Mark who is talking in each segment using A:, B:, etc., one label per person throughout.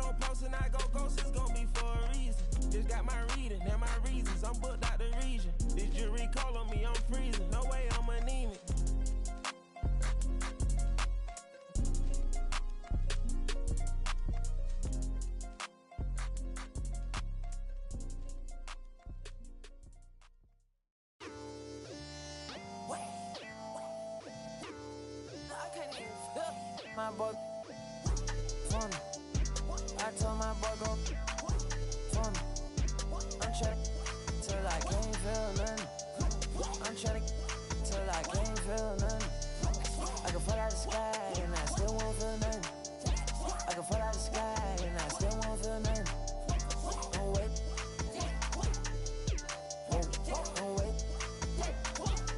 A: don't post and I go ghost, it's gonna be for a reason. Just got my reading and my reasons. I'm booked out the region. This jury call on me, I'm freezing. No way I'm anemic. My boy, for me. I told my boy go for me. I'm trying till I can't feel nothing. I'm trying till I can't feel nothing. I can fall out the sky and I still won't feel nothing. I can fall out the sky and I still won't feel nothing. Don't wait. Whoa, don't wait.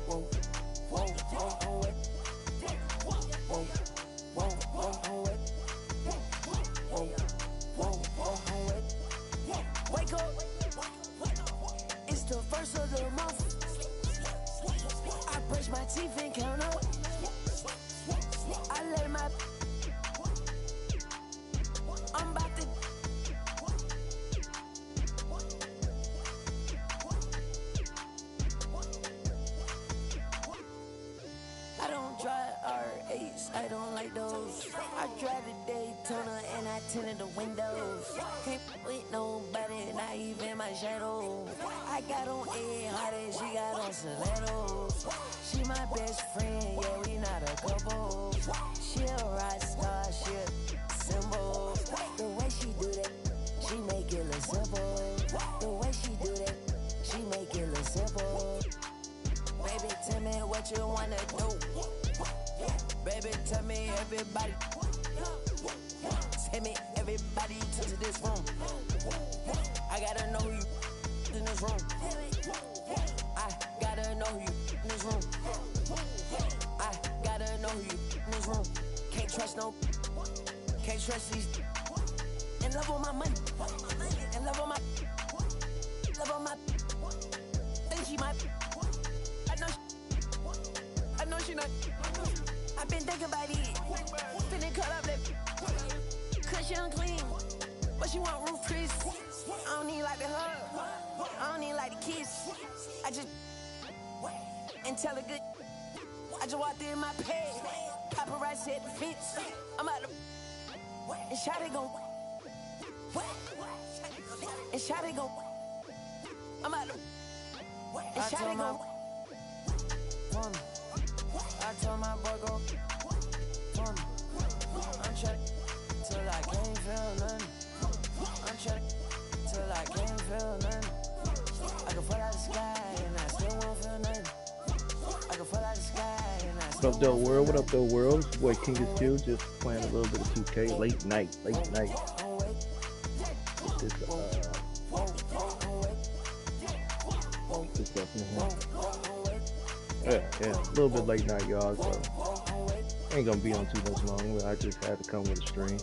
A: Whoa, whoa, don't wait. Whoa. Wake up, it's the first of the month. I brush my teeth and count up. I let my I'm about to I don't drive R8s, I don't like those. I drive the Daytona and I tinted the windows. Can't with nobody, not even my shadow. I got on Ed Hardy, she got on stilettos. She my best friend, yeah, we not a couple. She a rock star, she a symbol. The way she do that, she make it look simple. The way she do that, she make it look simple. Baby, tell me what you wanna do. Baby, tell me everybody. Tell me everybody to this room. I gotta know you in this room. I gotta know you in this room. I gotta know you in this room. Can't trust these. In love with my money. In love with my. Think she might. I know she not. I've been thinking about it. Finna cut up that. Cause she unclean. But she want roof Chris. I don't need like the hug. I don't need like the kiss. I just and tell her good. I just walked in my pad. Paparazzi at the fence. I'm out the and Shotty gon' and Shotty gon' I'm out the and Shotty gon' I told my boy go for me. I'm trying till I can't feel nothing. I'm trying till I can't feel nothing. I can fall out the sky and I still won't feel nothing. I can fall out the sky and I still won't feel nothing.
B: What up, Doe World? What up, Doe World? It's your boy KingisQ, just playing a little bit of 2K. Late night. This stuff in here. Yeah, a little bit late night, y'all, so ain't gonna be on too much long. I just had to come with a stream.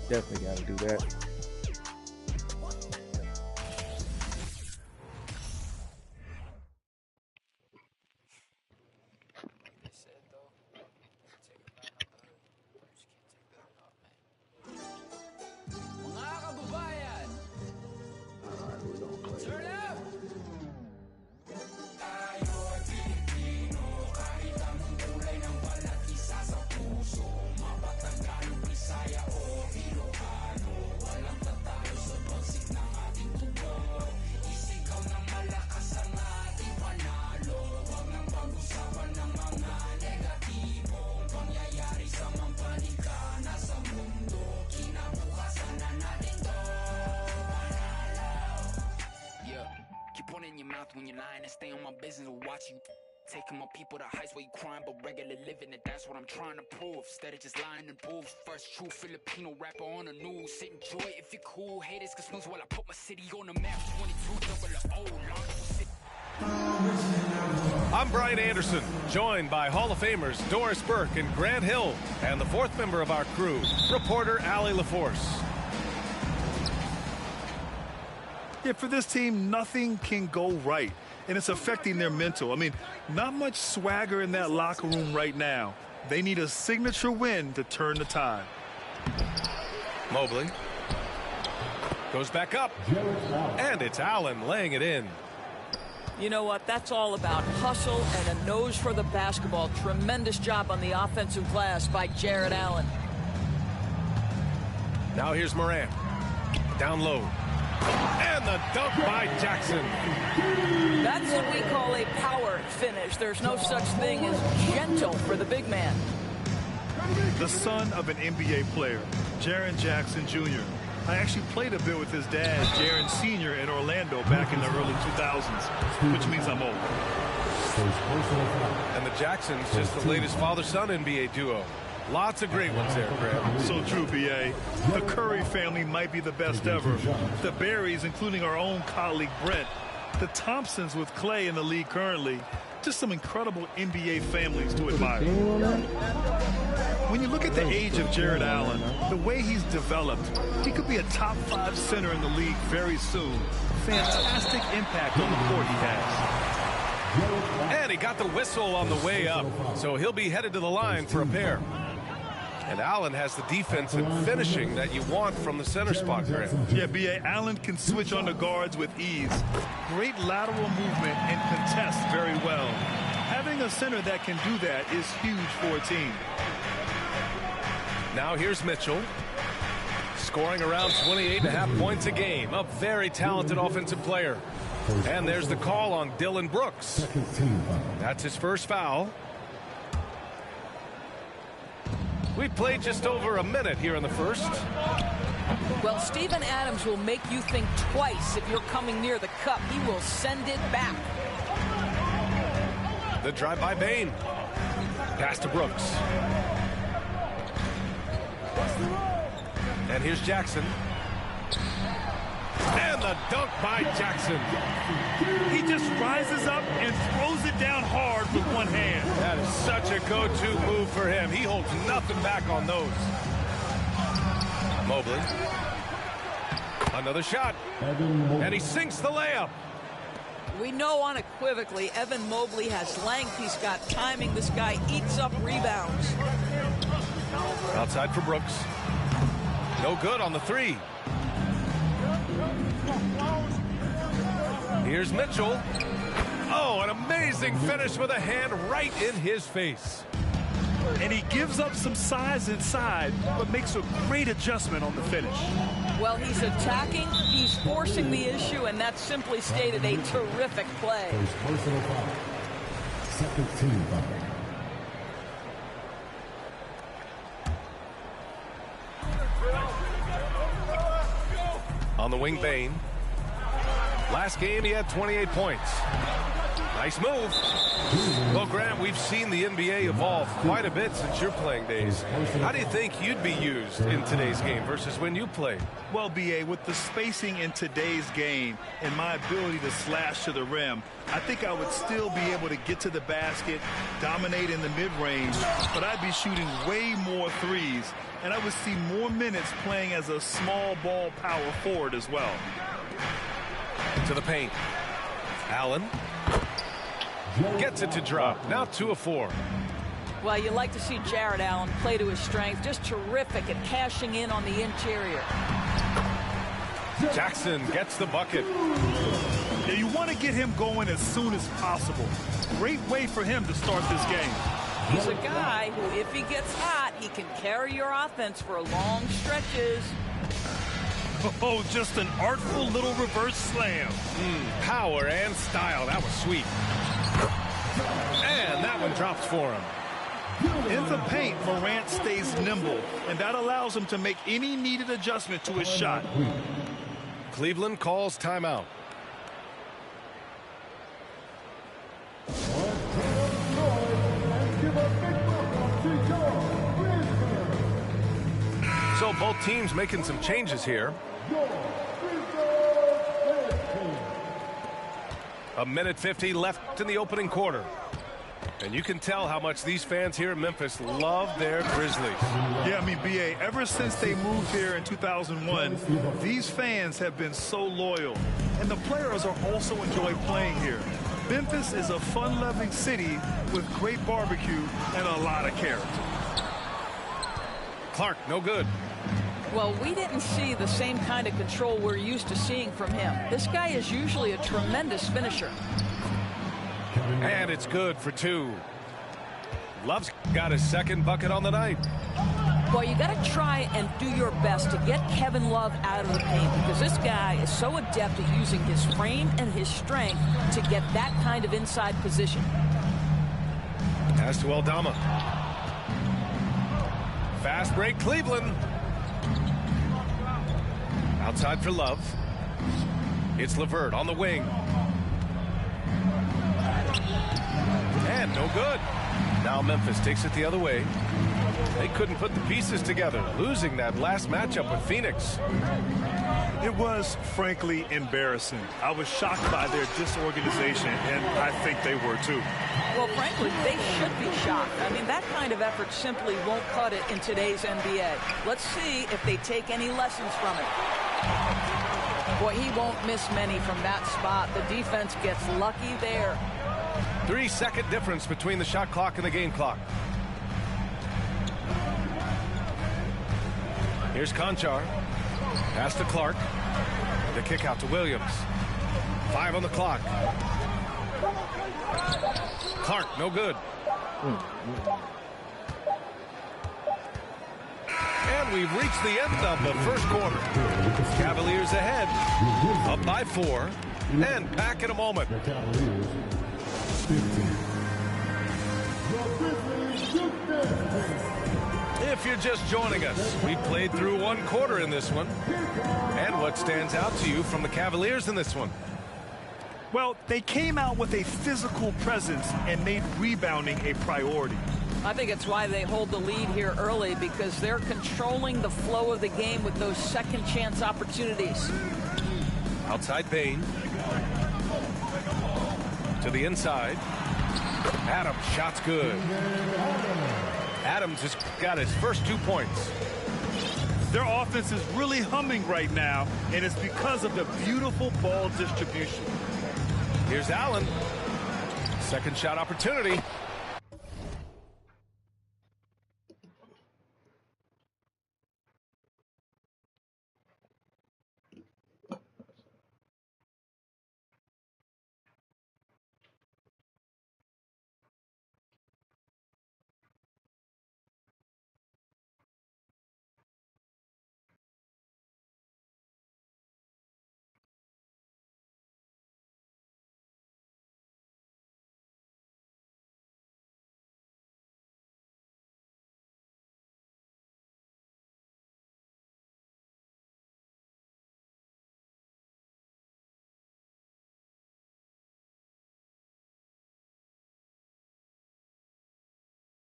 B: Definitely gotta do that.
C: When you're lying and stay on my business and watch you taking my people to heights where you crying but regular living it. That's what I'm trying to prove. Instead of just lying in booths. First true Filipino rapper on the news. Sit enjoy if you're cool. Haters can snooze while I put my city on the map. 22
D: I'm Brian Anderson, joined by Hall of Famers Doris Burke and Grant Hill, and the fourth member of our crew, reporter Allie LaForce.
E: Yeah, for this team, nothing can go right, and it's affecting their mental. I mean, not much swagger in that locker room right now. They need a signature win to turn the tide.
D: Mobley Goes back up. And it's Allen laying it in.
F: You know what? That's all about hustle and a nose for the basketball. Tremendous job on the offensive glass by Jared Allen.
D: Now here's Morant. Down low. And the dunk by Jackson.
F: That's what we call a power finish. There's no such thing as gentle for the big man.
E: The son of an NBA player, Jaren Jackson Jr. I actually played a bit with his dad, Jaren Sr. in Orlando back in the early 2000s, which means I'm old.
D: And the Jacksons, just the latest father-son NBA duo. Lots of great ones there, Graham.
E: So true, B.A. The Curry family might be the best ever. The Berrys, including our own colleague Brent. The Thompsons with Clay in the league currently. Just some incredible NBA families to admire. When you look at the age of Jared Allen, the way he's developed, he could be a top 5 center in the league very soon. Fantastic impact on the court he has.
D: And he got the whistle on the way up, so he'll be headed to the line for a pair. And Allen has the defense and finishing that you want from the center spot, Graham.
E: Yeah, B.A. Allen can switch on the guards with ease. Great lateral movement and contests very well. Having a center that can do that is huge for a team.
D: Now here's Mitchell. Scoring around 28.5 points a game. A very talented offensive player. And there's the call on Dylan Brooks. That's his first foul. We've played just over a minute here in the first.
F: Well, Steven Adams will make you think twice if you're coming near the cup. He will send it back.
D: The drive by Bane. Pass to Brooks. And here's Jackson. And the dunk by Jackson.
E: He just rises up and throws it down hard with one hand.
D: That is such a go-to move for him. He holds nothing back on those. Mobley. Another shot. And he sinks the layup.
F: We know unequivocally Evan Mobley has length. He's got timing. This guy eats up rebounds.
D: Outside for Brooks. No good on the three. Here's Mitchell. Oh, an amazing finish with a hand right in his face.
E: And he gives up some size inside, but makes a great adjustment on the finish.
F: Well, he's attacking, he's forcing the issue, and that's simply stated a terrific play.
G: Second team foul.
D: On the wing, Bane. Last game, he had 28 points. Nice move. Well, Grant, we've seen the NBA evolve quite a bit since your playing days. How do you think you'd be used in today's game versus when you played?
E: Well, B.A., with the spacing in today's game and my ability to slash to the rim, I think I would still be able to get to the basket, dominate in the mid-range, but I'd be shooting way more threes, and I would see more minutes playing as a small ball power forward as well.
D: To the paint. Allen gets it to drop. Now 2 of 4.
F: Well, you like to see Jared Allen play to his strength. Just terrific at cashing in on the interior.
D: Jackson gets the bucket.
E: Yeah, you want to get him going as soon as possible. Great way for him to start this game.
F: He's a guy who, if he gets hot, he can carry your offense for long stretches.
E: Oh, just an artful little reverse slam.
D: Power and style. That was sweet. And that one drops for him.
E: In the paint, Morant stays nimble, and that allows him to make any needed adjustment to his shot.
D: Cleveland calls timeout. So both teams making some changes here. A minute 50 left in the opening quarter. And you can tell how much these fans here in Memphis love their Grizzlies.
E: Yeah, I mean, B.A., ever since they moved here in 2001, these fans have been so loyal. And the players are also enjoy playing here. Memphis is a fun-loving city with great barbecue and a lot of character.
D: Clark, no good.
F: Well, we didn't see the same kind of control we're used to seeing from him. This guy is usually a tremendous finisher.
D: And it's good for 2. Love's got his second bucket on the night.
F: Well, you got to try and do your best to get Kevin Love out of the paint, because this guy is so adept at using his frame and his strength to get that kind of inside position.
D: Pass to Aldama. Fast break, Cleveland. Outside for Love. It's LeVert on the wing. And no good. Now Memphis takes it the other way. They couldn't put the pieces together, losing that last matchup with Phoenix.
E: It was, frankly, embarrassing. I was shocked by their disorganization, and I think they were too.
F: Well, frankly, they should be shocked. I mean, that kind of effort simply won't cut it in today's NBA. Let's see if they take any lessons from it. Boy, he won't miss many from that spot. The defense gets lucky there.
D: 3-second difference between the shot clock and the game clock. Here's Conchar. Pass to Clark. The kick out to Williams. 5 on the clock. Clark, no good. And we've reached the end of the first quarter. Cavaliers ahead, up by 4, and back in a moment. If you're just joining us, we played through 1 quarter in this one. And what stands out to you from the Cavaliers in this one?
E: Well, they came out with a physical presence and made rebounding a priority.
F: I think it's why they hold the lead here early, because they're controlling the flow of the game with those second chance opportunities.
D: Outside Bain. To the inside. Adams, shot's good. Adams has got his first 2 points.
E: Their offense is really humming right now, and it's because of the beautiful ball distribution.
D: Here's Allen. Second shot opportunity.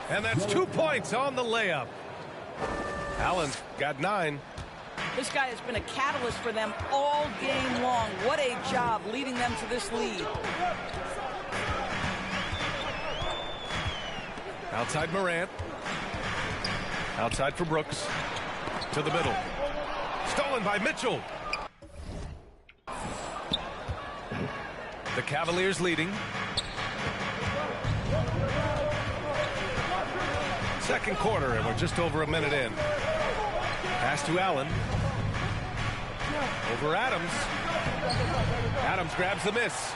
D: And that's 2 points on the layup. Allen's got 9.
F: This guy has been a catalyst for them all game long. What a job leading them to this lead.
D: Outside Morant. Outside for Brooks. To the middle. Stolen by Mitchell. The Cavaliers leading. Second quarter, and we're just over a minute in. Pass to Allen. Over Adams. Adams grabs the miss.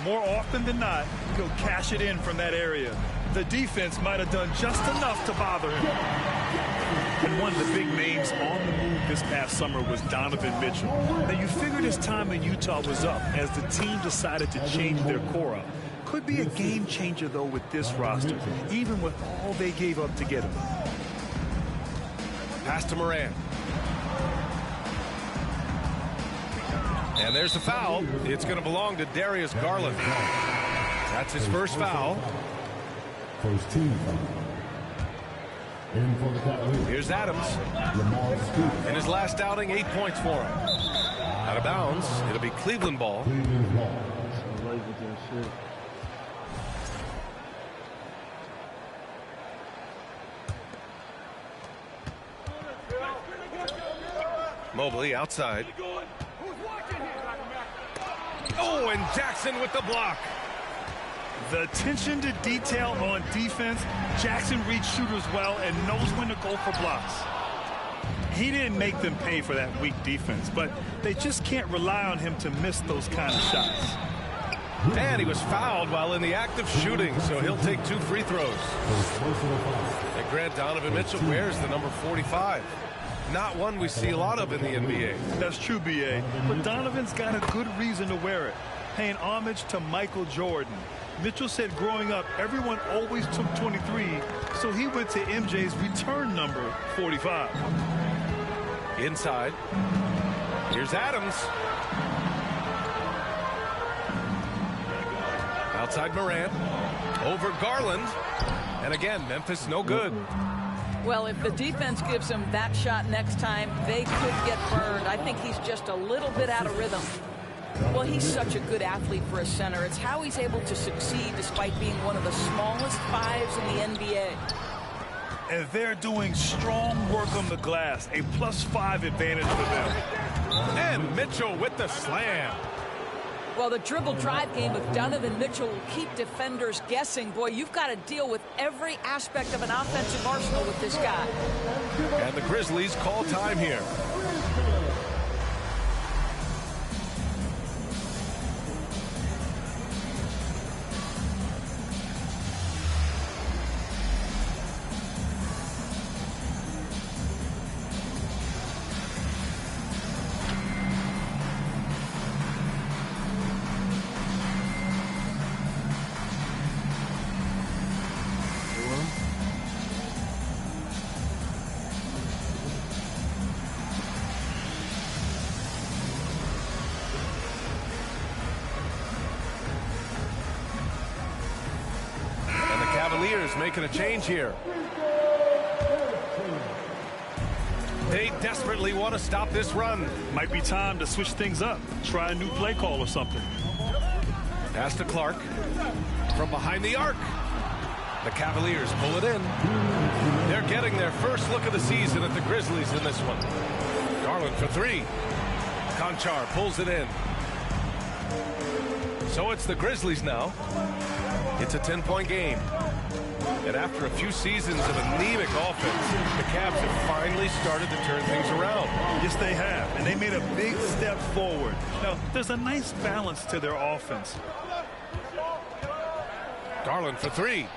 E: More often than not, he'll cash it in from that area. The defense might have done just enough to bother him. And one of the big names on the move this past summer was Donovan Mitchell. Now, you figured his time in Utah was up as the team decided to change their core up. Could be a game changer, though, with this roster, even with all they gave up to get him.
D: Pass to Morant. And there's the foul. It's going to belong to Darius Garland. That's his first foul.
G: First team foul.
D: Here's Adams. In his last outing, 8 points for him. Out of bounds. It'll be Cleveland ball. Mobley outside. Oh, and Jackson with the block.
E: The attention to detail on defense. Jackson reads shooters well and knows when to go for blocks. He didn't make them pay for that weak defense, but they just can't rely on him to miss those kind of shots.
D: And he was fouled while in the act of shooting, so he'll take 2 free throws. And Grant, Donovan Mitchell wears the number 45. Not one we see a lot of in the NBA.
E: That's true, B.A. But Donovan's got a good reason to wear it, paying homage to Michael Jordan. Mitchell said growing up, everyone always took 23, so he went to MJ's return number, 45.
D: Inside. Here's Adams. Outside Morant. Over Garland. And again, Memphis no good.
F: Well, if the defense gives him that shot next time, they could get burned. I think he's just a little bit out of rhythm. Well, he's such a good athlete for a center. It's how he's able to succeed despite being one of the smallest 5s in the NBA.
E: And they're doing strong work on the glass, a +5 advantage for them.
D: And Mitchell with the slam.
F: Well, the dribble drive game with Donovan Mitchell will keep defenders guessing. Boy, you've got to deal with every aspect of an offensive arsenal with this guy.
D: And the Grizzlies call time here. Making a change here. They desperately want to stop this run.
E: Might be time to switch things up. Try a new play call or something.
D: Pass to Clark. From behind the arc. The Cavaliers pull it in. They're getting their first look of the season at the Grizzlies in this one. Garland for 3. Conchar pulls it in. So it's the Grizzlies now. It's a 10-point game. And after a few seasons of anemic offense, the Cavs have finally started to turn things around.
E: Yes, they have. And they made a big step forward. Now, there's a nice balance to their offense.
D: Garland for 3.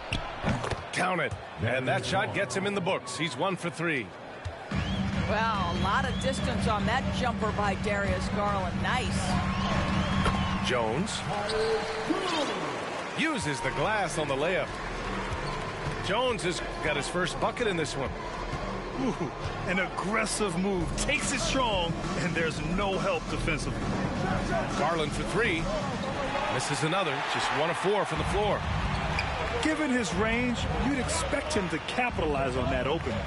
D: Count it. And that shot gets him in the books. He's 1 for 3.
F: Well, a lot of distance on that jumper by Darius Garland. Nice.
D: Jones uses the glass on the layup. Jones has got his first bucket in this one.
E: Ooh, an aggressive move. Takes it strong, and there's no help defensively.
D: Garland for 3. Misses another. Just 1 of 4 from the floor.
E: Given his range, you'd expect him to capitalize on that opening.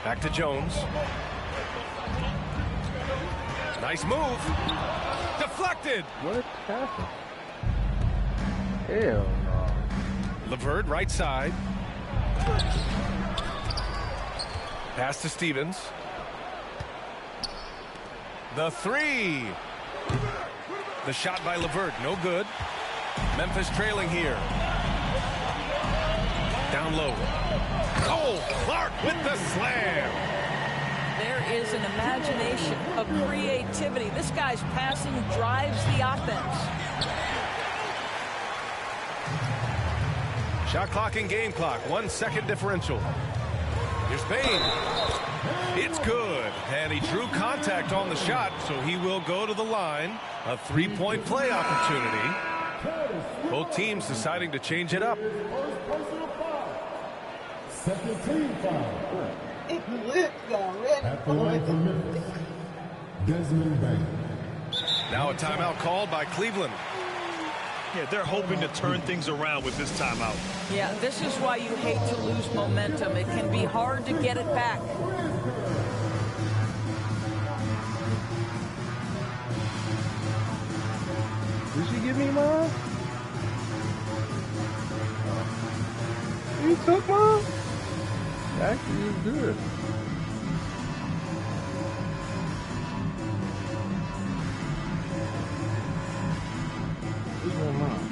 D: Back to Jones. Nice move. Deflected.
B: What happened? Hell no.
D: LeVert right side. Pass to Stevens. The 3. The shot by LeVert, no good. Memphis trailing here. Down low. Oh, Clark with the slam.
F: There is an imagination, a creativity. This guy's passing drives the offense.
D: Shot clock and game clock, 1 second differential. Here's Bain. It's good. And he drew contact on the shot, so he will go to the line. A 3-point play opportunity. Both teams deciding to change it up.
G: Second team foul. At the line for Memphis, Desmond Bain.
D: Now a timeout called by Cleveland.
E: Yeah, they're hoping to turn things around with this timeout.
F: Yeah, this is why you hate to lose momentum. It can be hard to get it back.
B: Did she give me mine? You took mine? Actually, it's good. This one mine.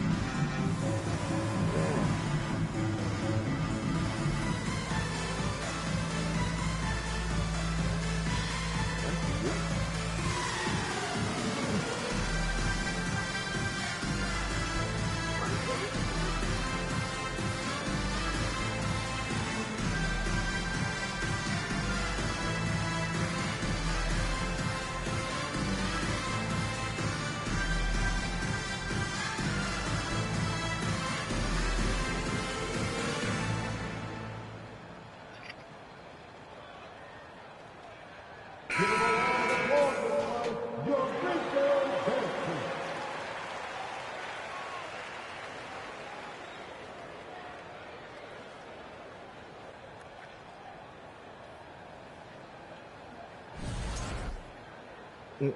D: The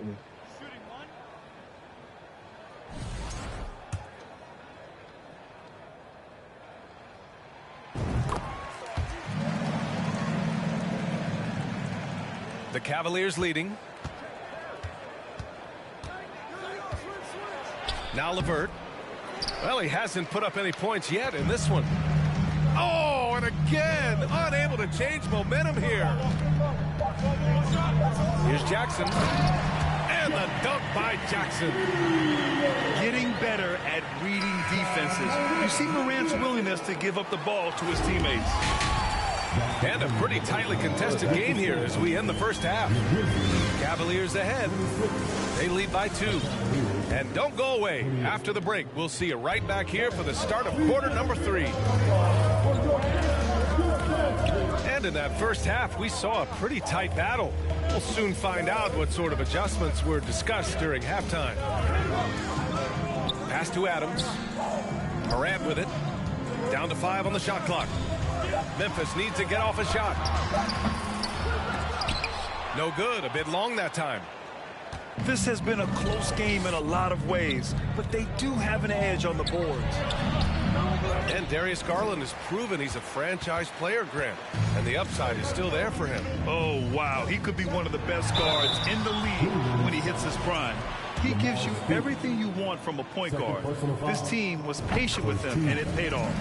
D: Cavaliers leading. Now LeVert. Well, he hasn't put up any points yet in this one. Oh, and again, unable to change momentum here. Here's Jackson. And the dunk by Jackson.
E: Getting better at reading defenses. You see Morant's willingness to give up the ball to his teammates.
D: And a pretty tightly contested game here as we end the first half. Cavaliers ahead. They lead by 2. And don't go away. After the break, we'll see you right back here for the start of quarter number 3. And in that first half, we saw a pretty tight battle. We'll soon find out what sort of adjustments were discussed during halftime. Pass to Adams. Morant with it. Down to 5 on the shot clock. Memphis needs to get off a shot. No good. A bit long that time.
E: This has been a close game in a lot of ways, but they do have an edge on the boards.
D: And Darius Garland has proven he's a franchise player, Grant, and the upside is still there for him.
E: Oh, wow. He could be one of the best guards in the league when he hits his prime. He gives you everything you want from a point guard. This team was patient with him, and it paid off.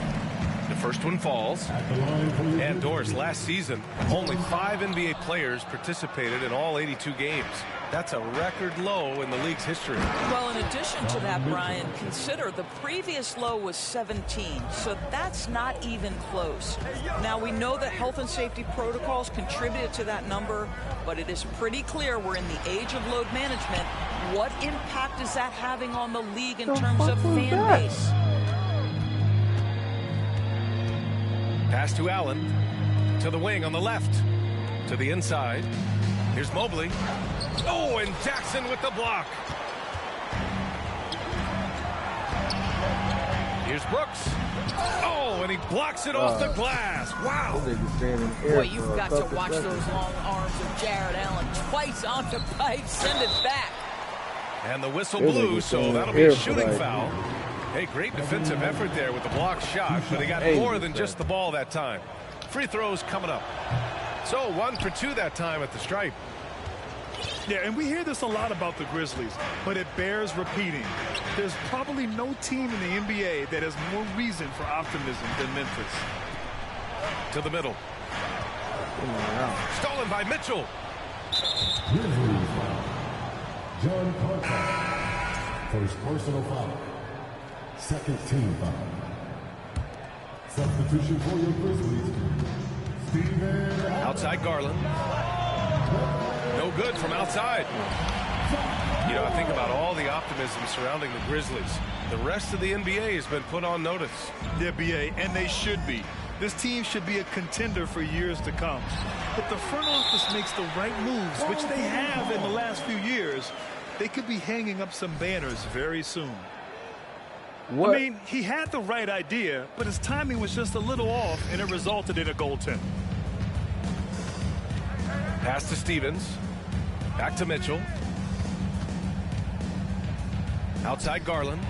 D: The first one falls. And Doris, last season, only 5 NBA players participated in all 82 games. That's a record low in the league's history.
F: Well, in addition to that, Brian, consider the previous low was 17, so that's not even close. Now, we know that health and safety protocols contributed to that number, but it is pretty clear we're in the age of load management. What impact is that having on the league in terms of fan base?
D: Pass to Allen. To the wing on the left. To the inside. Here's Mobley. Oh, and Jackson with the block. Here's Brooks. Oh, and he blocks it off the glass. Wow.
F: Boy, you've got to watch those long arms of Jared Allen. Twice on the pipe. Send it back.
D: And the whistle blew, so that'll be a shooting foul. Hey, great defensive effort there with the block shot, but he got more than just the ball that time. Free throws coming up. So 1 for 2 that time at the stripe.
E: Yeah, and we hear this a lot about the Grizzlies, but it bears repeating. There's probably no team in the NBA that has more reason for optimism than Memphis.
D: To the middle. Stolen by Mitchell.
G: John Carter. First personal foul. Second team foul. Substitution for your Grizzlies. Steven.
D: Outside Garland. No good from outside. You know, I think about all the optimism surrounding the Grizzlies. The rest of the NBA has been put on notice.
E: The NBA, and they should be. This team should be a contender for years to come. If the front office makes the right moves, which they have in the last few years, they could be hanging up some banners very soon. What? I mean, he had the right idea, but his timing was just a little off, and it resulted in a goaltend.
D: Pass to Stevens. Back to Mitchell. Outside Garland.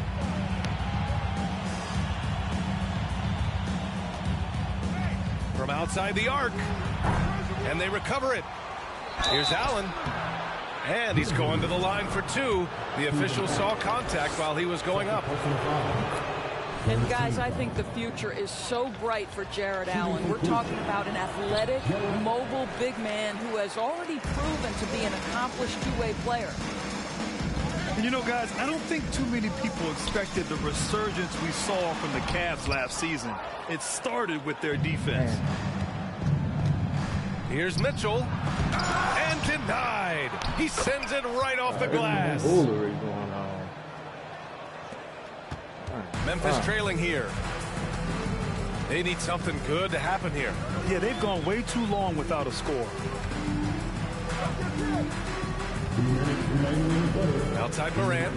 D: From outside the arc. And they recover it. Here's Allen. And he's going to the line for 2. The official saw contact while he was going up.
F: And guys, I think the future is so bright for Jared Allen. We're talking about an athletic, mobile big man who has already proven to be an accomplished two-way player.
E: And you know, guys, I don't think too many people expected the resurgence we saw from the Cavs last season. It started with their defense.
D: Here's Mitchell. And denied. He sends it right off the glass. Memphis trailing here. They need something good to happen here.
E: Yeah, they've gone way too long without a score.
D: Outside Morant.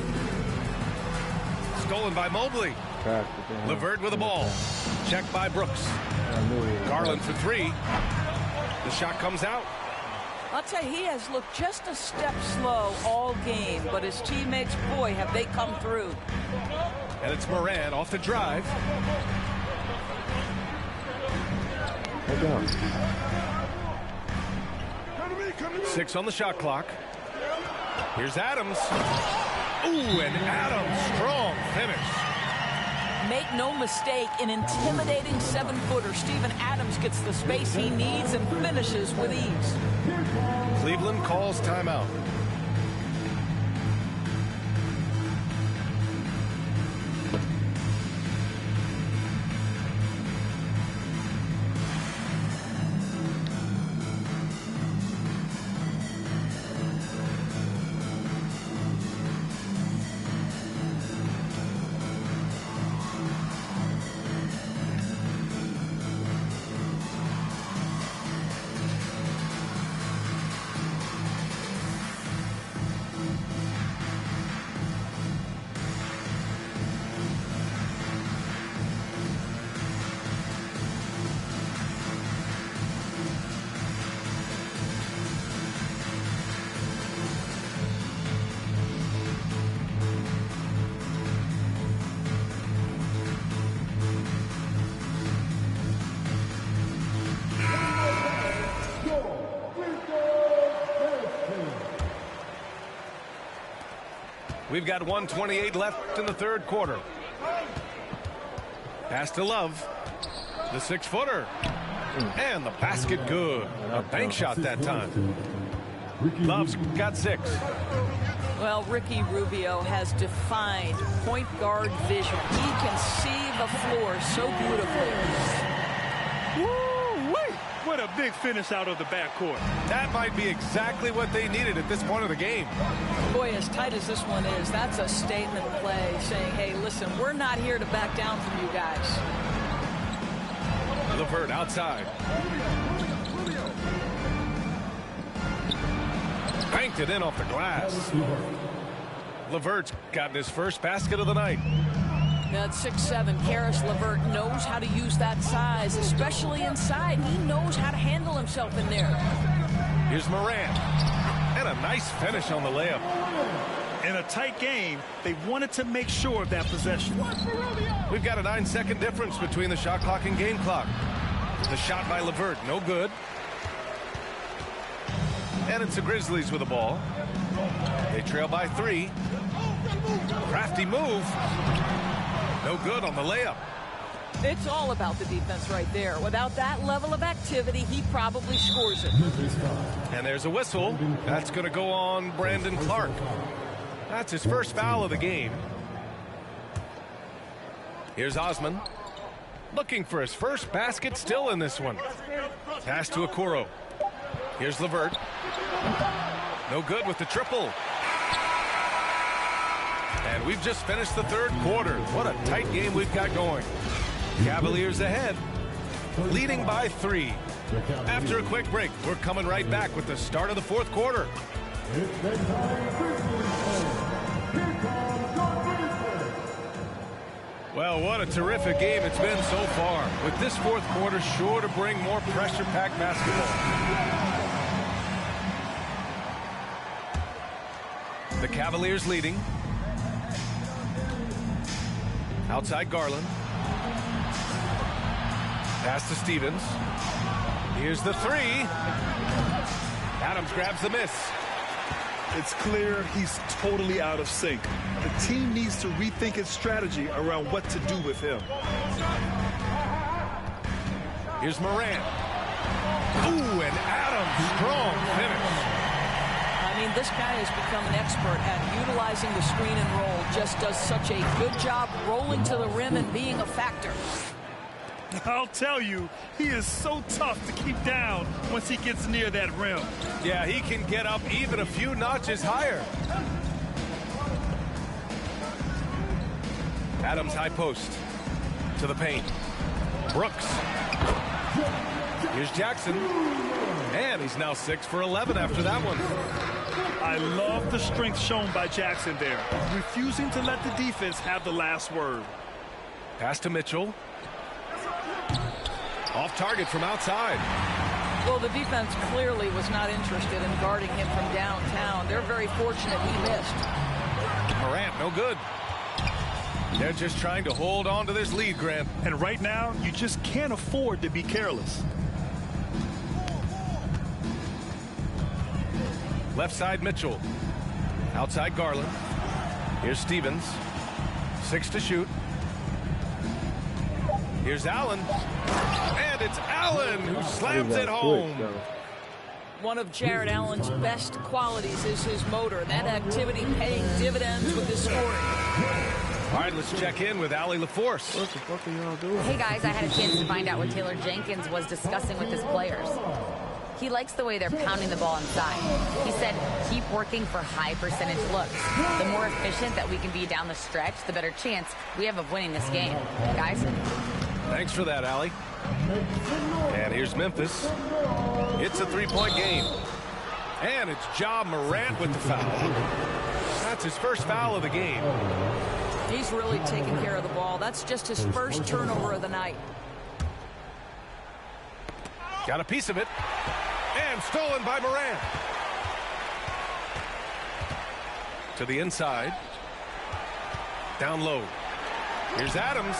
D: Stolen by Mobley. LeVert with the ball. Checked by Brooks. Garland for 3. The shot comes out.
F: I'll tell you, he has looked just a step slow all game, but his teammates, boy, have they come through.
D: And it's Moran off the drive.
B: Hold on.
D: 6 on the shot clock. Here's Adams. Ooh, and Adams, strong finish.
F: Make no mistake, an intimidating 7-footer. Steven Adams gets the space he needs and finishes with ease.
D: Cleveland calls timeout. We've got 1:28 left in the third quarter. Pass to Love. The 6-footer. And the basket good. A bank shot that time. Love's got 6.
F: Well, Ricky Rubio has defined point guard vision. He can see the floor so beautifully.
E: Woo-wee! What a big finish out of the backcourt.
D: That might be exactly what they needed at this point of the game.
F: Boy, as tight as this one is, that's a statement play saying, hey, listen, we're not here to back down from you guys.
D: LeVert outside. Banked it in off the glass. LeVert's gotten his first basket of the night.
F: At 6'7", Karis LeVert knows how to use that size, especially inside. He knows how to handle himself in there.
D: Here's Moran. And a nice finish on the layup.
E: In a tight game, they wanted to make sure of that possession.
D: We've got a 9-second difference between the shot clock and game clock. The shot by LeVert, no good. And it's the Grizzlies with the ball. They trail by 3. Crafty move. No good on the layup.
F: It's all about the defense right there. Without that level of activity, he probably scores it.
D: And there's a whistle. That's going to go on Brandon Clark. That's his first foul of the game. Here's Osman. Looking for his first basket still in this one. Pass to Okoro. Here's LeVert. No good with the triple. And we've just finished the third quarter. What a tight game we've got going. Cavaliers ahead, leading by 3. After a quick break, we're coming right back with the start of the fourth quarter. Well, what a terrific game it's been so far. With this fourth quarter sure to bring more pressure-packed basketball. The Cavaliers leading. Outside Garland. Pass to Stevens. Here's the 3. Adams grabs the miss.
E: It's clear he's totally out of sync. The team needs to rethink its strategy around what to do with him.
D: Here's Moran. Ooh, and Adams, strong finish.
F: I mean, this guy has become an expert at utilizing the screen and roll. Just does such a good job rolling to the rim and being a factor.
E: I'll tell you, he is so tough to keep down once he gets near that rim.
D: Yeah, he can get up even a few notches higher. Adams high post to the paint. Brooks. Here's Jackson. And he's now 6 for 11 after that one.
E: I love the strength shown by Jackson there, refusing to let the defense have the last word.
D: Pass to Mitchell. Off target from outside.
F: Well, the defense clearly was not interested in guarding him from downtown. They're very fortunate he missed.
D: Morant, no good. They're just trying to hold on to this lead, Grant.
E: And right now, you just can't afford to be careless.
D: Left side, Mitchell. Outside, Garland. Here's Stevens. 6 to shoot. Here's Allen. And it's Allen who slams it home.
F: One of Jared Allen's best qualities is his motor. That activity paying dividends with his scoring.
D: All right, let's check in with Allie LaForce.
B: What the fuck are y'all doing?
H: Hey guys, I had a chance to find out what Taylor Jenkins was discussing with his players. He likes the way they're pounding the ball inside. He said, keep working for high percentage looks. The more efficient that we can be down the stretch, the better chance we have of winning this game. Guys?
D: Thanks for that, Allie. And here's Memphis. It's a 3-point game. And it's Ja Morant with the foul. That's his first foul of the game.
F: He's really taking care of the ball. That's just his first turnover of the night.
D: Got a piece of it. And stolen by Morant. To the inside. Down low. Here's Adams.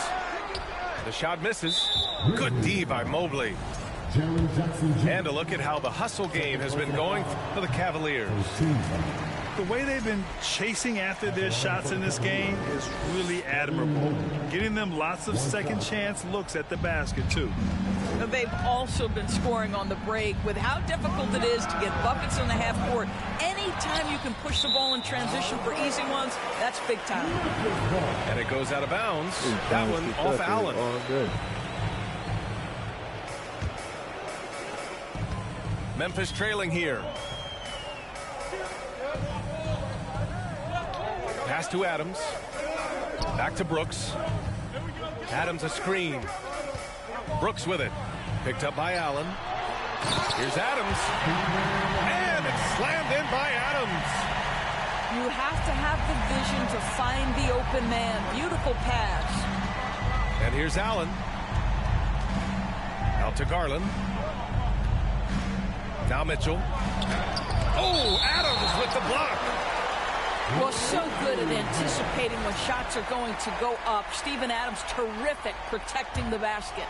D: The shot misses. Good D by Mobley. And a look at how the hustle game has been going for the Cavaliers.
E: The way they've been chasing after their shots in this game is really admirable. Getting them lots of second chance looks at the basket, too.
F: And they've also been scoring on the break. With how difficult it is to get buckets in the half court, anytime you can push the ball in transition for easy ones, that's big time.
D: And it goes out of bounds. That one off Allen.
B: All good.
D: Memphis trailing here. Pass to Adams. Back to Brooks. Adams a screen. Brooks with it. Picked up by Allen. Here's Adams. And it's slammed in by Adams.
F: You have to have the vision to find the open man. Beautiful pass.
D: And here's Allen. Out to Garland. Now Mitchell. Oh, Adams with the block.
F: Well, so good at anticipating when shots are going to go up. Steven Adams, terrific protecting the basket.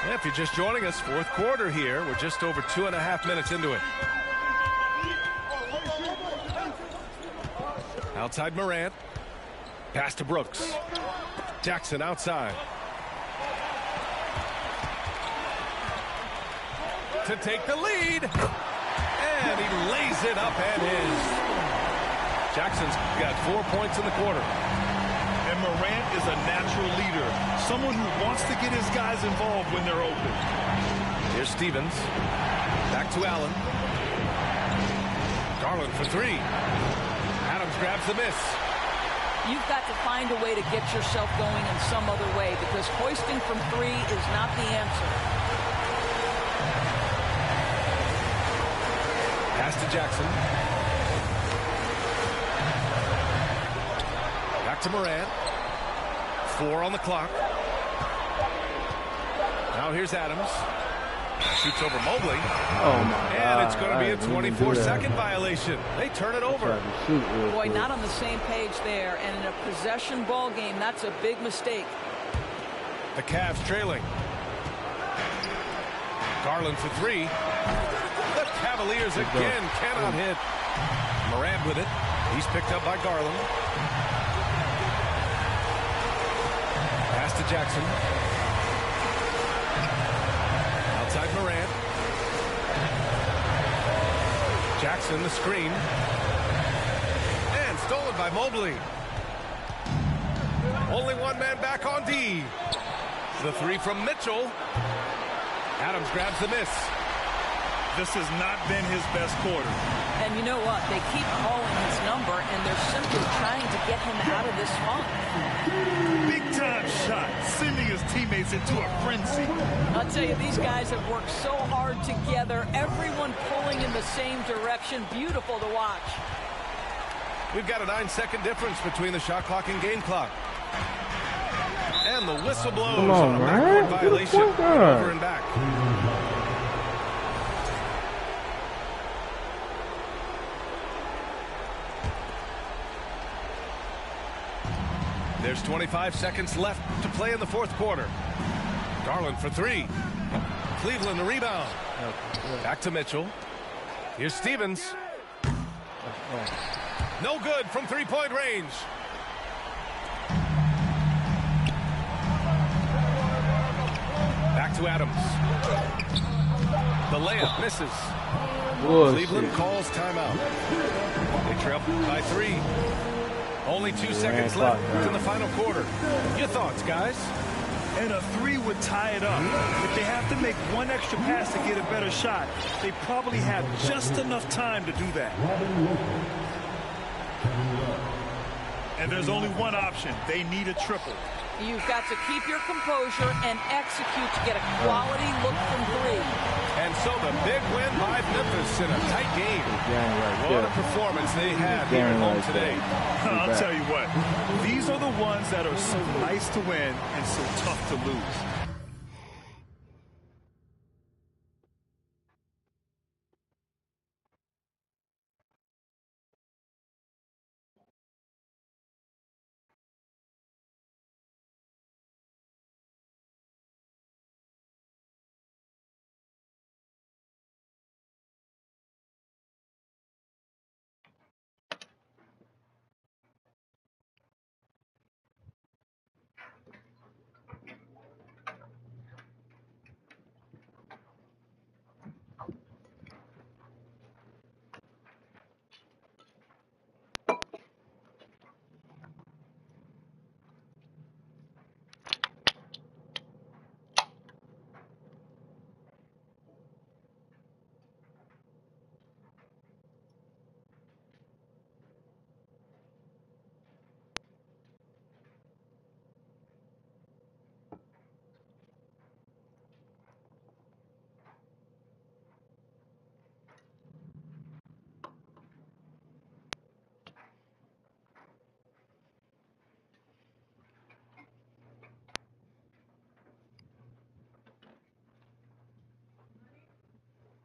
D: Yeah, if you're just joining us, fourth quarter here. We're just over 2.5 minutes into it. Outside Morant. Pass to Brooks. Jackson outside. To take the lead. And he lays it up and in. Jackson's got 4 points in the quarter.
E: And Morant is a natural leader. Someone who wants to get his guys involved when they're open.
D: Here's Stevens. Back to Allen. Garland for 3. Adams grabs the miss.
F: You've got to find a way to get yourself going in some other way, because hoisting from 3 is not the answer.
D: Pass to Jackson. Back to Morant. 4 on the clock. Now here's Adams. Shoots over Mobley.
B: Oh my God.
D: And it's going to be a 24-second violation. They turn it over.
F: Boy, not on the same page there. And in a possession ball game, that's a big mistake.
D: The Cavs trailing. Garland for 3. The Cavaliers again cannot hit. Morant with it. He's picked up by Garland. Pass to Jackson. Outside Morant. Jackson the screen. And stolen by Mobley. Only one man back on D. The 3 from Mitchell. Adams grabs the miss.
E: This has not been his best quarter.
F: And you know what? They keep calling his number, and they're simply trying to get him out of this funk.
E: Big-time shot, sending his teammates into a frenzy.
F: I'll tell you, these guys have worked so hard together, everyone pulling in the same direction. Beautiful to watch.
D: We've got a 9-second difference between the shot clock and game clock. And the whistle blows on a backcourt violation. Over and back. There's 25 seconds left to play in the fourth quarter. Garland for three. Cleveland the rebound. Back to Mitchell. Here's Stevens. No good from three-point range. Back to Adams. The layup misses. Cleveland calls timeout. They trail by three. Only 2 seconds left in the final quarter. Your thoughts, guys?
E: And a three would tie it up. If they have to make one extra pass to get a better shot, they probably have just enough time to do that. And there's only one option. They need a triple.
F: You've got to keep your composure and execute to get a quality look from three.
D: And so the big win by Memphis in a tight game. What a performance they had here at home today.
E: I'll tell you what, these are the ones that are so nice to win and so tough to lose.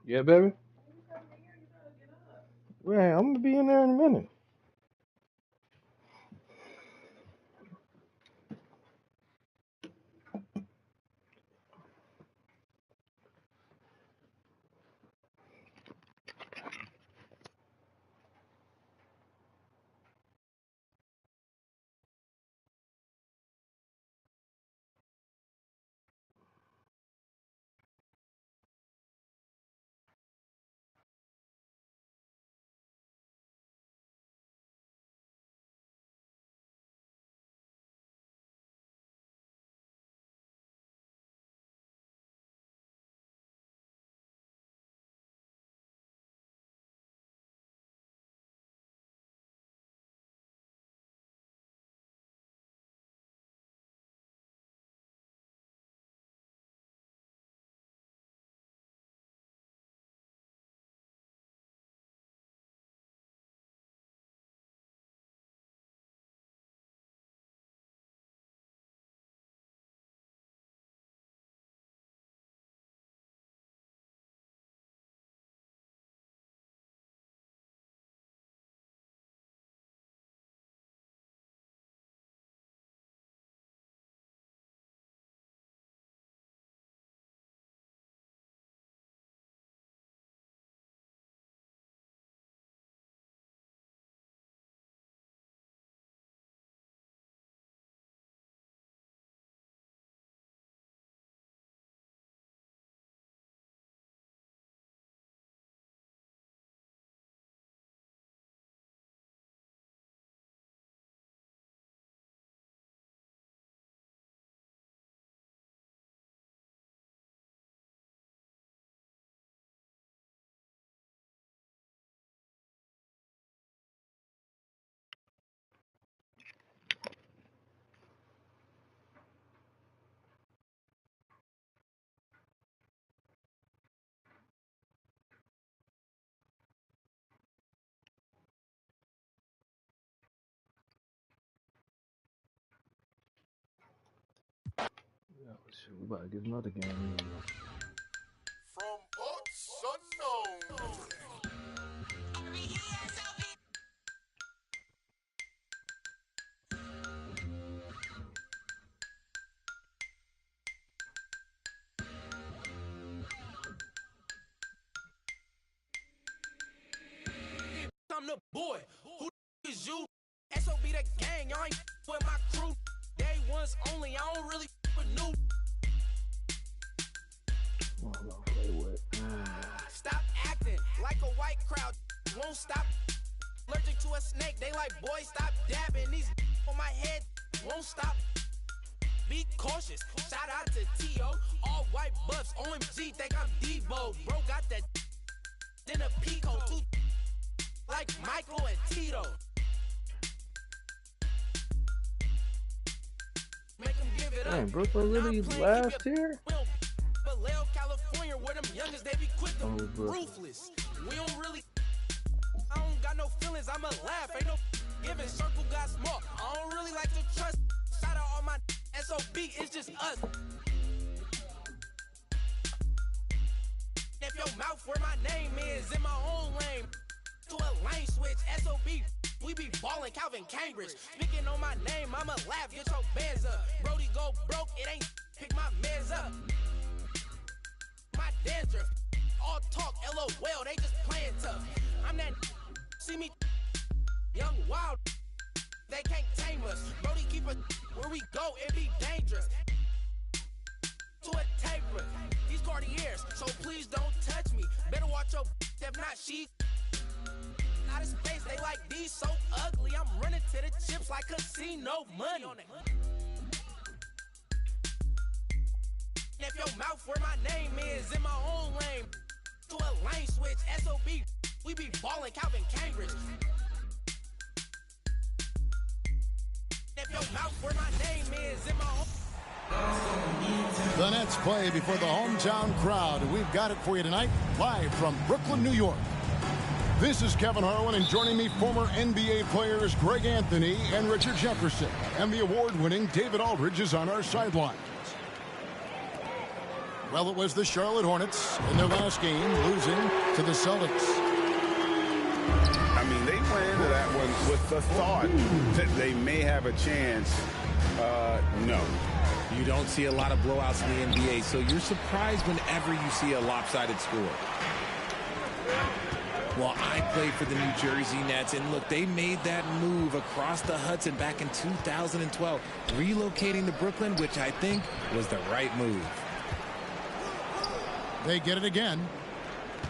B: Yeah, baby? Well, I'm going to be in there in a minute. Yeah, shit, we about to get another game in.
I: From parts unknown.
J: the boy. Who is you? SOB the gang, y'all ain't with my crew. Day ones only, I don't really with new. Stop acting like a white crowd. Won't stop. Allergic to a snake, they like, boy, stop dabbing. These on my head won't stop. Be cautious. Shout out to T.O. All white buffs. OMG, think I'm Debo. Bro got that in a Pico. Too like Michael and Tito. Make them give it up.
B: Damn, Brooklyn really last here?
J: Vallejo, California, where them youngest, they be quick to ruthless. We don't really, I don't got no feelings, I'ma laugh. Ain't no giving, circle got small. I don't really like to trust. Shout out all my SOB, it's just us. If your mouth where my name is, in my own lane. To a lane switch, SOB, we be ballin' Calvin Cambridge. Speaking on my name, I'ma laugh, get your bands up. Brody go broke, it ain't pick my mans up. My dandruff, all talk, LOL, they just playin' tough. I'm that, see me, young wild, they can't tame us. Brody keep us, where we go, it be dangerous. To a taper, these Cartiers, so please don't touch me. Better watch your, if not she. Out of space, they like these so ugly. I'm running to the chips like casino money. If your mouth where my name is, in my own lane. To a lane switch, SOB, we be ballin' Calvin Cambridge. If your mouth where my name is, in my own.
K: The Nets play before the hometown crowd. We've got it for you tonight, live from Brooklyn, New York. This is Kevin Harlan, and joining me, former NBA players Greg Anthony and Richard Jefferson. And the award-winning David Aldridge is on our sidelines. Well, it was the Charlotte Hornets in their last game, losing to the Celtics.
L: I mean, they went into that one with the thought that they may have a chance. No.
M: You don't see a lot of blowouts in the NBA, so you're surprised whenever you see a lopsided score. Well, I played for the New Jersey Nets, and look, they made that move across the Hudson back in 2012, relocating to Brooklyn, which I think was the right move.
K: They get it again.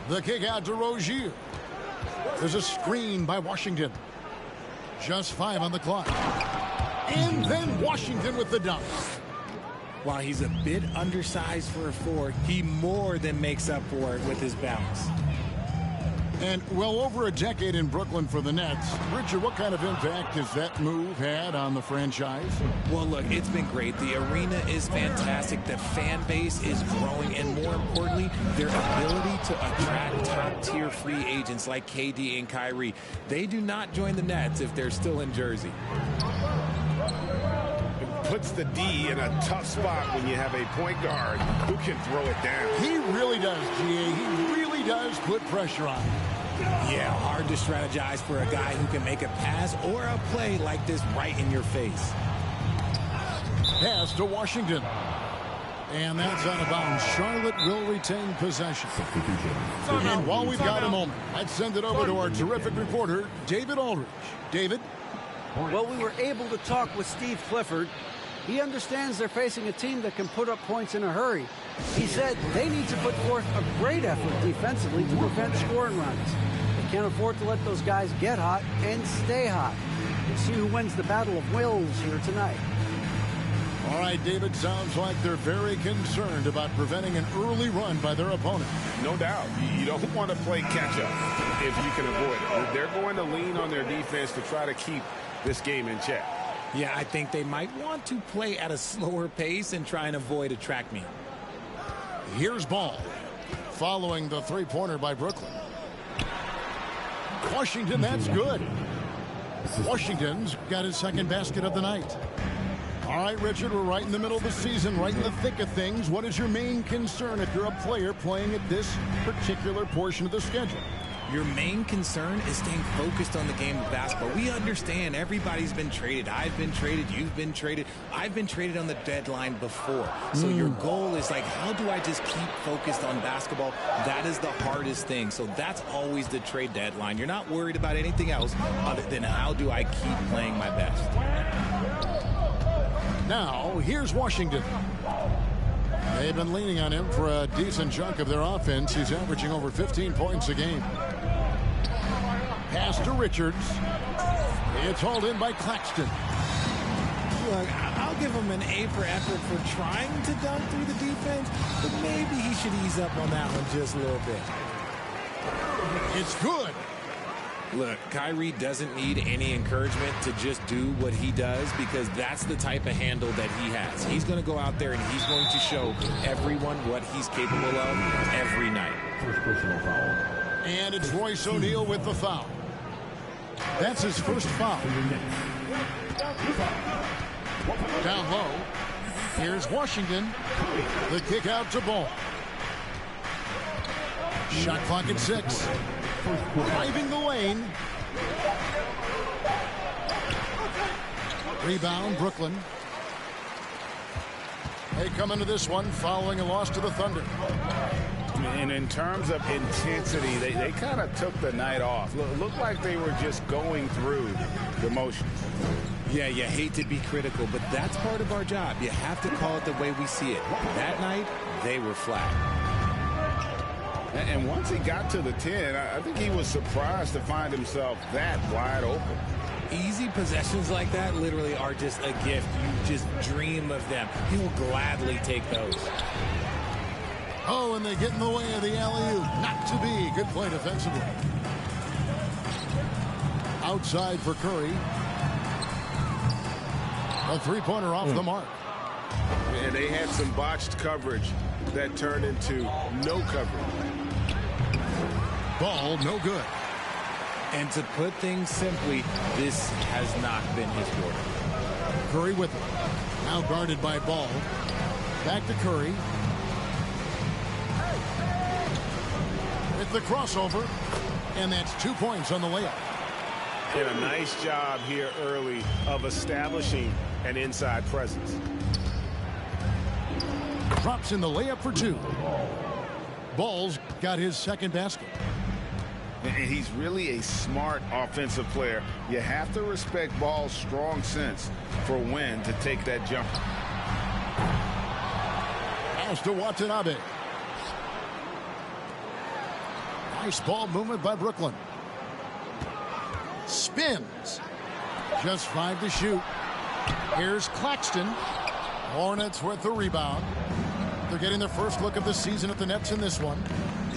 K: The kick out to Rozier. There's a screen by Washington. Just 5 on the clock. And then Washington with the dunk.
M: While he's a bit undersized for a 4, he more than makes up for it with his bounce.
K: And well over a decade in Brooklyn for the Nets. Richard, what kind of impact has that move had on the franchise?
M: Well, look, it's been great. The arena is fantastic. The fan base is growing. And more importantly, their ability to attract top-tier free agents like KD and Kyrie. They do not join the Nets if they're still in Jersey.
L: Puts the D in a tough spot when you have a point guard who can throw it down.
K: He really does, GA. He really does put pressure on him.
M: Yeah, hard to strategize for a guy who can make a pass or a play like this right in your face.
K: Pass to Washington. And that's out of bounds. Charlotte will retain possession. And while we've got a moment, let's send it over to our terrific reporter, David Aldridge. David?
N: Well, we were able to talk with Steve Clifford. He understands they're facing a team that can put up points in a hurry. He said they need to put forth a great effort defensively to prevent scoring runs. They can't afford to let those guys get hot and stay hot. We'll see who wins the battle of wills here tonight.
K: All right, David, sounds like they're very concerned about preventing an early run by their opponent.
L: No doubt. You don't want to play catch-up if you can avoid it. They're going to lean on their defense to try to keep this game in check.
M: Yeah, I think they might want to play at a slower pace and try and avoid a track meet.
K: Here's ball. Following the three-pointer by Brooklyn. Washington, that's good. Washington's got his second basket of the night. All right, Richard, we're right in the middle of the season, right in the thick of things. What is your main concern if you're a player playing at this particular portion of the schedule?
M: Your main concern is staying focused on the game of basketball. We understand everybody's been traded. I've been traded. You've been traded. I've been traded on the deadline before. So your goal is like, how do I just keep focused on basketball? That is the hardest thing. So that's always the trade deadline. You're not worried about anything else other than how do I keep playing my best.
K: Now, here's Washington. They've been leaning on him for a decent chunk of their offense. He's averaging over 15 points a game. Pass to Richards. It's hauled in by Claxton.
M: Look, I'll give him an A for effort for trying to dunk through the defense, but maybe he should ease up on that one just a little bit.
K: It's good.
M: Look, Kyrie doesn't need any encouragement to just do what he does because that's the type of handle that he has. He's going to go out there and he's going to show everyone what he's capable of every night.
G: First personal foul.
K: And it's Royce O'Neal with the foul. That's his first foul. Down low. Here's Washington. The kick out to Ball. Shot clock at 6. Driving the lane. Rebound, Brooklyn. They come into this one following a loss to the Thunder.
L: And in terms of intensity, they kind of took the night off. Looked like they were just going through the motions.
M: Yeah, you hate to be critical, but that's part of our job. You have to call it the way we see it. That night, they were flat.
L: And once he got to the 10, I think he was surprised to find himself that wide open.
M: Easy possessions like that literally are just a gift. You just dream of them. He will gladly take those.
K: Oh, and they get in the way of the alley-oop. Not to be. Good play defensively. Outside for Curry. A three-pointer off the mark.
L: And they had some botched coverage that turned into no coverage.
K: Ball, no good.
M: And to put things simply, this has not been his quarter.
K: Curry with it. Now guarded by Ball. Back to Curry. With the crossover. And that's 2 points on the layup.
L: And a nice job here early of establishing an inside presence.
K: Drops in the layup for 2. Ball's got his second basket.
L: And he's really a smart offensive player. You have to respect Ball's strong sense for when to take that jump.
K: Pass to Watanabe. Nice ball movement by Brooklyn. Spins. Just 5 to shoot. Here's Claxton. Hornets with the rebound. They're getting their first look of the season at the Nets in this one.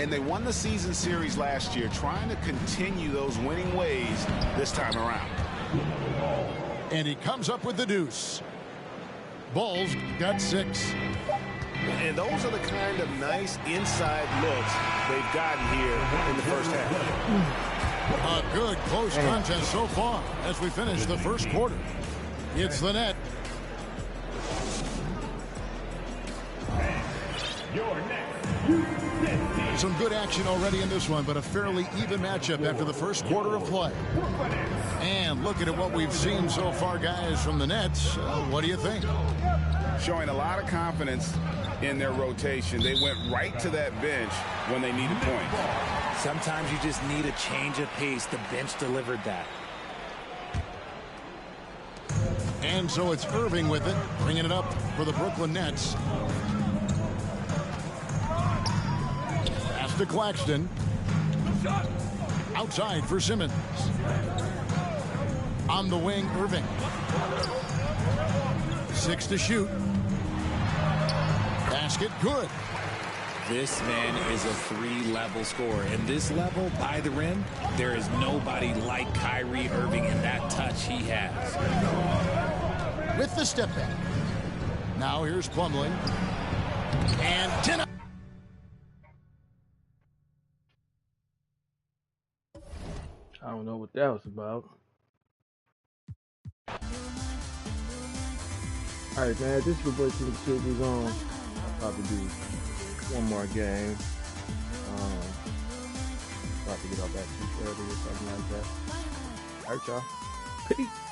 L: And they won the season series last year, trying to continue those winning ways this time around.
K: And he comes up with the deuce. Ball's got 6.
L: And those are the kind of nice inside looks they've gotten here in the first half.
K: A good close contest so far as we finish the first quarter. It's the net. Some good action already in this one, but a fairly even matchup after the first quarter of play. And looking at what we've seen so far, guys, from the Nets, what do you think?
L: Showing a lot of confidence in their rotation. They went right to that bench when they needed points.
M: Sometimes you just need a change of pace. The bench delivered that.
K: And so it's Irving with it, bringing it up for the Brooklyn Nets. Pass to Claxton. Outside for Simmons. On the wing, Irving. 6 to shoot. Basket good.
M: This man is a 3-level scorer. And this level, by the rim, there is nobody like Kyrie Irving in that touch he has.
K: With the step back. Now here's Plumlee. And denied.
B: I don't know what that was about. Alright, man, this is your boy KingisQ. We're going to probably do one more game. about to get off at 2:30 or something like that. All right, y'all. Peace.